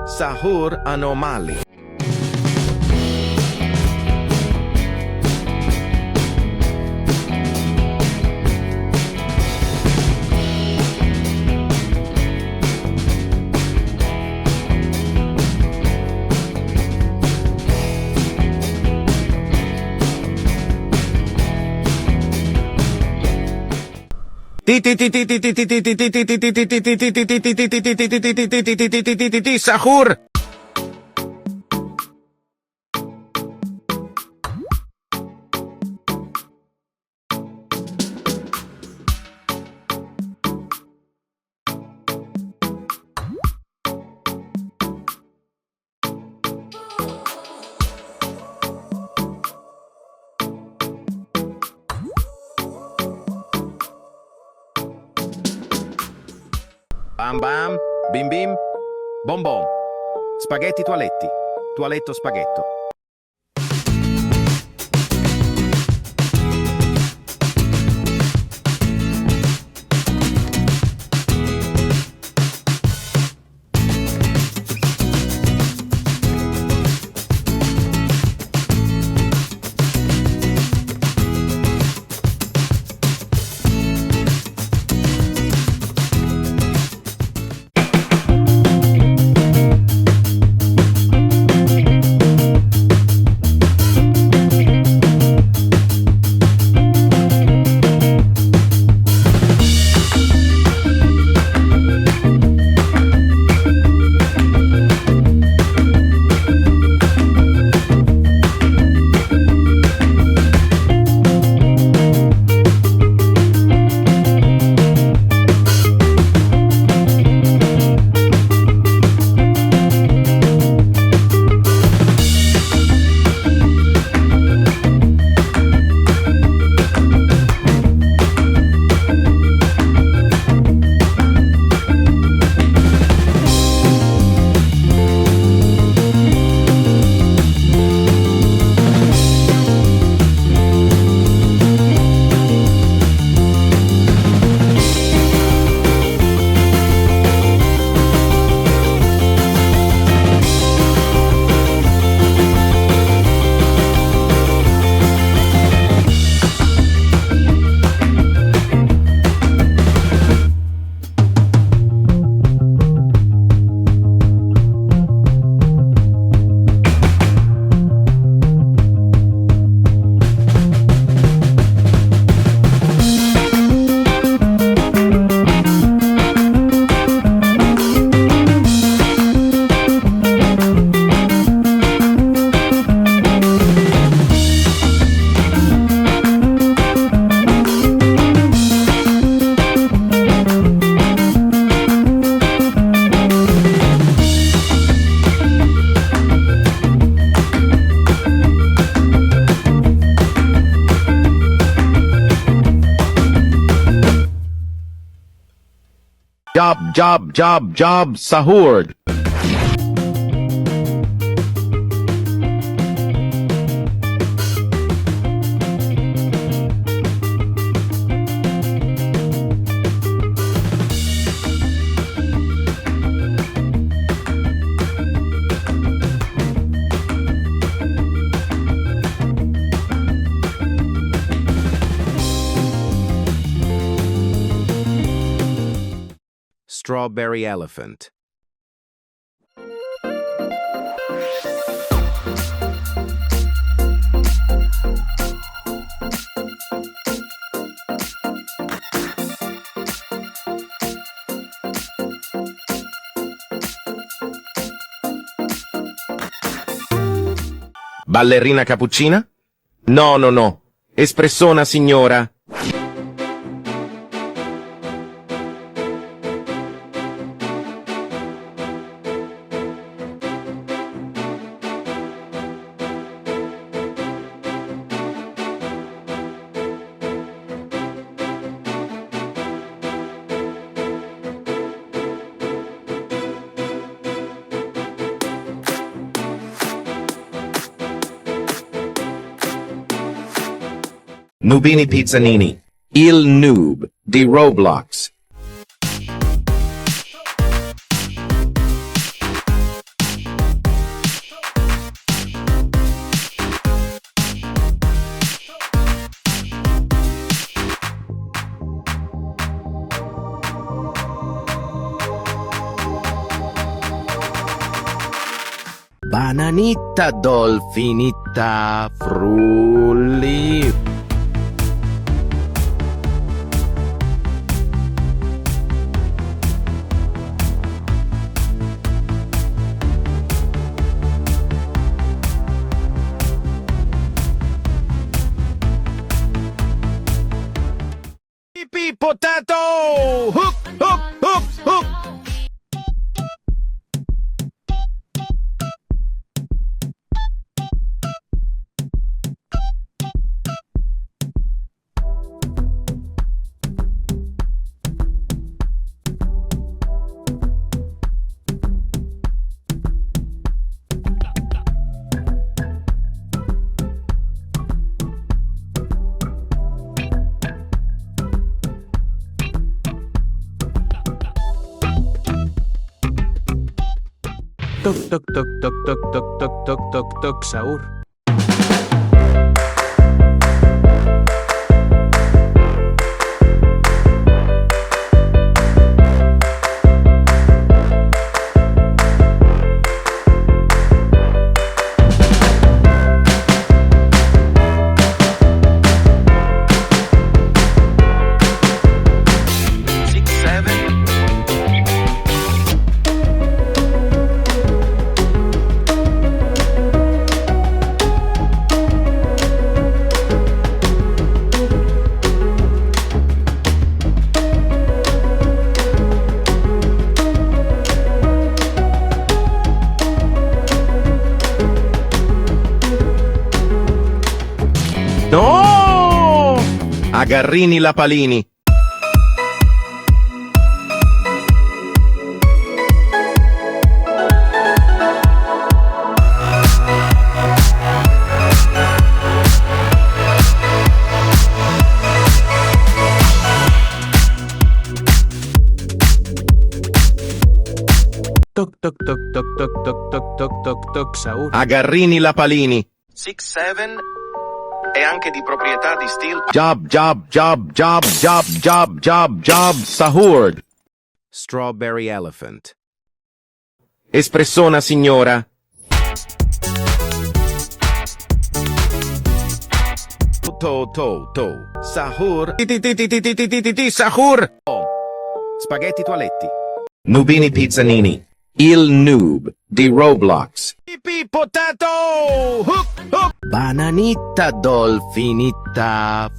Sahur anomali. Sahur. Bam bam, bim bim, bom bom. Spaghetti toaletti, toaletto spaghetto. Job, sahur. Strawberry elephant. Ballerina cappuccina? No. Espressona signora. Nubini Pizzanini. Il Noob di Roblox. Bananita, dolfinita, frulli. Pipì, potato! Hook, hook, hook, hook! Tuk tuk tuk tuk tuk tuk tuk tuk tuk tuk sahur. No! Agarrini la palini. Tuk tuk tuk tuk tuk tuk tuk tuk tuk tuk sahur. Agarrini la palini. 6-7 è anche di proprietà di Steel. Job, job, job, job, job, job, job, job, sahur. Strawberry elephant. Espressona, signora. To. Sahur. Sahur. Spaghetti toaletti. Nubini Pizzanini. Il noob di Roblox. Pipì, potato! Hook, hook. Bananita, dolfinita,